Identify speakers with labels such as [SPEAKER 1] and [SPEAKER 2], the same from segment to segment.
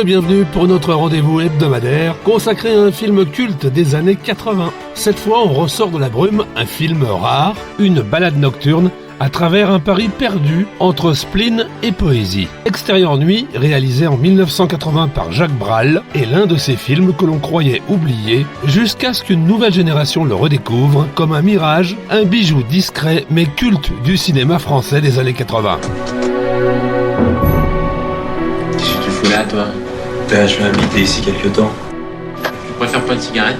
[SPEAKER 1] et bienvenue pour notre rendez-vous hebdomadaire consacré à un film culte des années 80. Cette fois, on ressort de la brume un film rare, une balade nocturne à travers un Paris perdu entre spleen et poésie. Extérieur nuit, réalisé en 1980 par Jacques Brel, est l'un de ces films que l'on croyait oubliés jusqu'à ce qu'une nouvelle génération le redécouvre comme un mirage, un bijou discret mais culte du cinéma français des années 80.
[SPEAKER 2] Qu'est-ce que tu fous là, toi?
[SPEAKER 3] Ben, je vais habiter ici quelque temps.
[SPEAKER 2] Tu préfères pas de cigarette?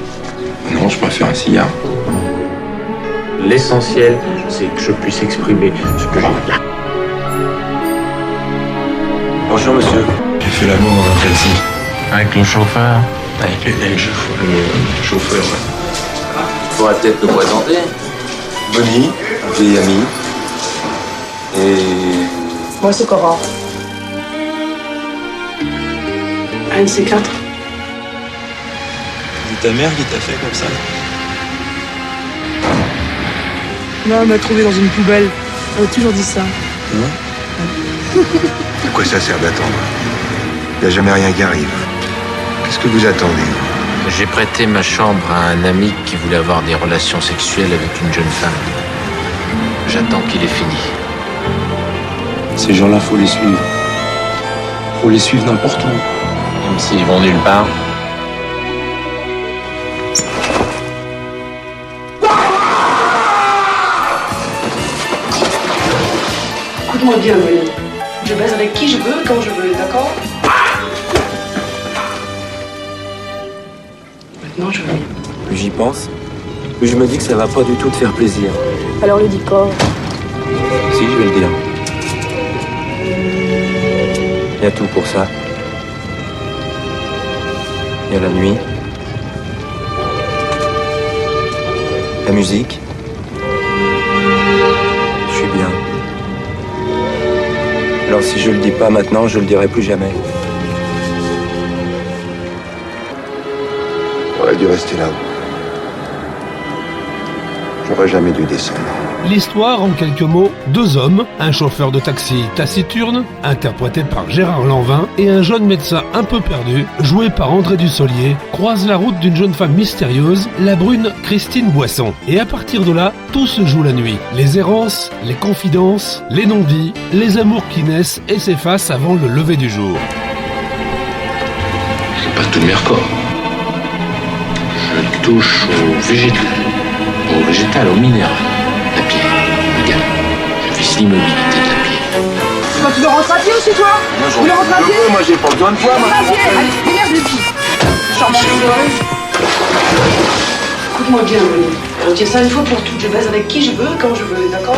[SPEAKER 3] Non, je préfère un cigare.
[SPEAKER 4] L'essentiel, c'est que je puisse exprimer ce que j'ai.
[SPEAKER 3] Bonjour, monsieur. J'ai fait l'amour dans un taxi.
[SPEAKER 2] Avec le chauffeur?
[SPEAKER 3] Avec le chauffeur, ouais.
[SPEAKER 2] Tu pourrais peut-être nous présenter.
[SPEAKER 3] Bonnie, vieille amie. Et...
[SPEAKER 5] Moi, c'est Cora. Un de ces quatre.
[SPEAKER 3] C'est ta mère qui t'a fait comme ça?
[SPEAKER 5] Non, elle m'a trouvé dans une poubelle. Elle m'a toujours dit ça.
[SPEAKER 6] À quoi ça sert d'attendre? Il n'y a jamais rien qui arrive. Qu'est-ce que vous attendez?
[SPEAKER 2] J'ai prêté ma chambre à un ami qui voulait avoir des relations sexuelles avec une jeune femme. J'attends qu'il ait fini.
[SPEAKER 3] Ces gens-là, faut les suivre. Faut les suivre n'importe où.
[SPEAKER 2] Même s'ils vont nulle part.
[SPEAKER 5] Écoute-moi bien, Bonnie. Je baise avec qui je veux, quand je veux, d'accord? Maintenant, je veux.
[SPEAKER 3] Plus j'y pense, plus je me dis que ça va pas du tout te faire plaisir.
[SPEAKER 5] Alors, le dis pas.
[SPEAKER 3] Si, je vais le dire. Il y a tout pour ça. Il y a la nuit. La musique. Je suis bien. Alors si je le dis pas maintenant, je le dirai plus jamais.
[SPEAKER 6] J'aurais dû rester là-haut. J'aurais jamais dû descendre.
[SPEAKER 1] L'histoire, en quelques mots, deux hommes, un chauffeur de taxi taciturne, interprété par Gérard Lanvin, et un jeune médecin un peu perdu, joué par André Dussolier, croisent la route d'une jeune femme mystérieuse, la brune Christine Boisson. Et à partir de là, tout se joue la nuit. Les errances, les confidences, les non-dits, les amours qui naissent et s'effacent avant le lever du jour.
[SPEAKER 2] C'est pas tout le Mercor. Je touche au végétal, au minéral. La pierre, le gars. Je vise l'immobilité de la pierre.
[SPEAKER 5] Toi, tu veux rentrer à pied aussi, toi?
[SPEAKER 6] Moi,
[SPEAKER 5] Tu veux rentrer à pied?
[SPEAKER 6] moi j'ai pas besoin de toi, moi.
[SPEAKER 5] À pied. Allez, démerde, le pied. Charmant. Écoute-moi bien, Bonnie. On tient ça une fois pour toutes. Je baise avec qui je veux, quand je veux, d'accord?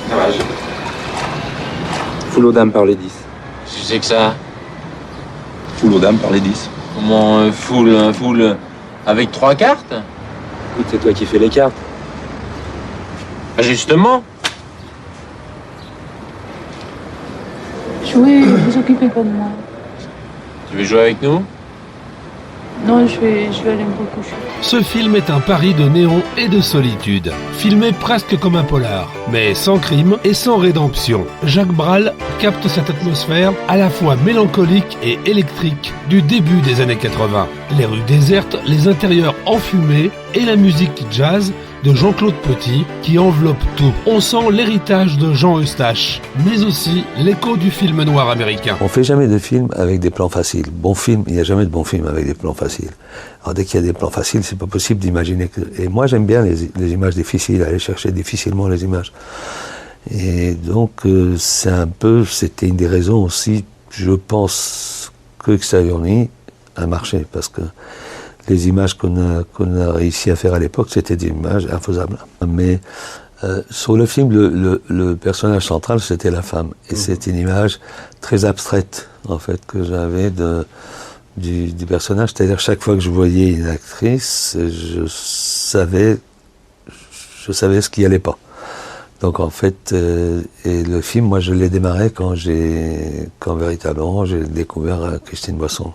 [SPEAKER 3] Ça va, Foule aux dames par les 10.
[SPEAKER 2] Qu'est-ce que c'est que ça?
[SPEAKER 3] Foule aux dames par les 10.
[SPEAKER 2] Comment full avec 3 cartes?
[SPEAKER 3] Écoute, c'est toi qui fais les cartes.
[SPEAKER 2] Ah, justement.
[SPEAKER 7] Jouer, vous occupez pas de moi.
[SPEAKER 2] Tu veux jouer avec nous?
[SPEAKER 7] Non, je vais aller me recoucher.
[SPEAKER 1] Ce film est un pari de néon et de solitude, filmé presque comme un polar, mais sans crime et sans rédemption. Jacques Brel capte cette atmosphère à la fois mélancolique et électrique du début des années 80. Les rues désertes, les intérieurs enfumés et la musique jazz de Jean-Claude Petit qui enveloppe tout. On sent l'héritage de Jean Eustache, mais aussi l'écho du film noir américain.
[SPEAKER 8] On fait jamais de film avec des plans faciles. Bon film, il n'y a jamais de bon film avec des plans faciles. Alors dès qu'il y a des plans faciles, c'est pas possible d'imaginer que... Et moi j'aime bien les images difficiles, aller chercher difficilement les images. Et donc c'était une des raisons aussi, je pense, que Extérieur Nuit a marché, parce que les images qu'on a réussi à faire à l'époque, c'était des images infaisables. Mais sur le film, le personnage central, c'était la femme. Et c'est une image très abstraite, en fait, que j'avais du personnage. C'est-à-dire, chaque fois que je voyais une actrice, je savais ce qui allait pas. Donc, en fait, et le film, moi, je l'ai démarré quand véritablement j'ai découvert Christine Boisson.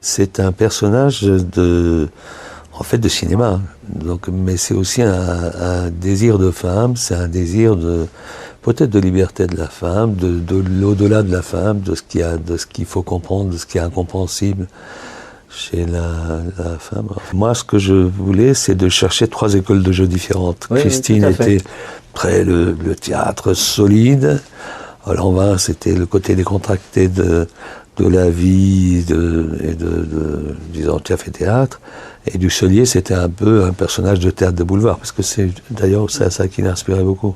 [SPEAKER 8] C'est un personnage de cinéma. Donc, mais c'est aussi un désir de femme, c'est un désir peut-être de liberté de la femme, de l'au-delà de la femme, de ce qu'il faut comprendre, de ce qui est incompréhensible chez la femme. Moi, ce que je voulais, c'est de chercher 3 écoles de jeu différentes.
[SPEAKER 9] Oui,
[SPEAKER 8] Christine était très le théâtre solide. Lanvin, c'était le côté décontracté de la vie disons, café-théâtre. Et Dussolier, c'était un peu un personnage de théâtre de boulevard, parce que c'est ça qui l'inspirait beaucoup.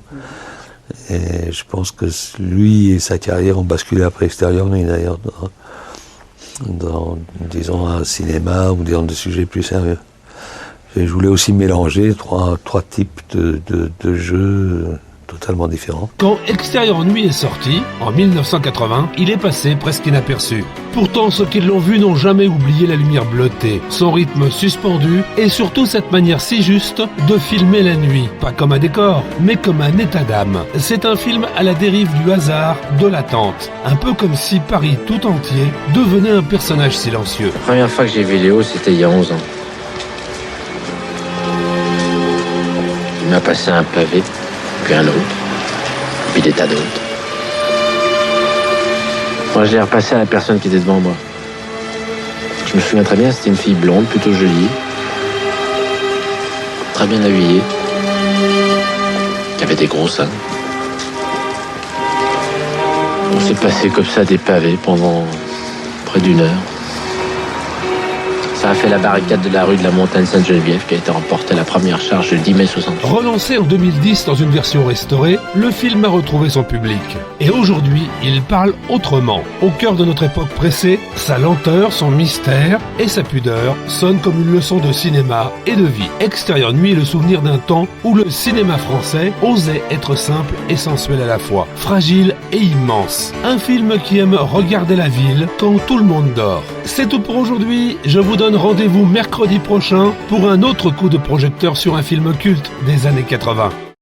[SPEAKER 8] Et je pense que lui et sa carrière ont basculé après Extérieur Nuit, d'ailleurs, dans disons, un cinéma ou dans des sujets plus sérieux. Et je voulais aussi mélanger trois types de jeux totalement différents.
[SPEAKER 1] Quand Extérieur Nuit est sorti, en 1980, il est passé presque inaperçu. Pourtant, ceux qui l'ont vu n'ont jamais oublié la lumière bleutée, son rythme suspendu et surtout cette manière si juste de filmer la nuit. Pas comme un décor, mais comme un état d'âme. C'est un film à la dérive du hasard, de l'attente. Un peu comme si Paris tout entier devenait un personnage silencieux.
[SPEAKER 2] La première fois que j'ai vu Léo, c'était il y a 11 ans. Il m'a passé un pavé, puis un autre, puis des tas d'autres. Moi, je l'ai repassé à la personne qui était devant moi. Je me souviens très bien, c'était une fille blonde, plutôt jolie, très bien habillée, qui avait des gros seins. On s'est passé comme ça des pavés pendant près d'1 heure. Ça a fait la barricade de la rue de la Montagne Sainte-Geneviève qui a été remportée à la première charge le 10 mai 68.
[SPEAKER 1] Relancé en 2010 dans une version restaurée, le film a retrouvé son public. Et aujourd'hui, il parle autrement. Au cœur de notre époque pressée, sa lenteur, son mystère et sa pudeur sonnent comme une leçon de cinéma et de vie. Extérieur Nuit est le souvenir d'un temps où le cinéma français osait être simple et sensuel à la fois, fragile et immense. Un film qui aime regarder la ville quand tout le monde dort. C'est tout pour aujourd'hui, je vous donne rendez-vous mercredi prochain pour un autre coup de projecteur sur un film culte des années 80.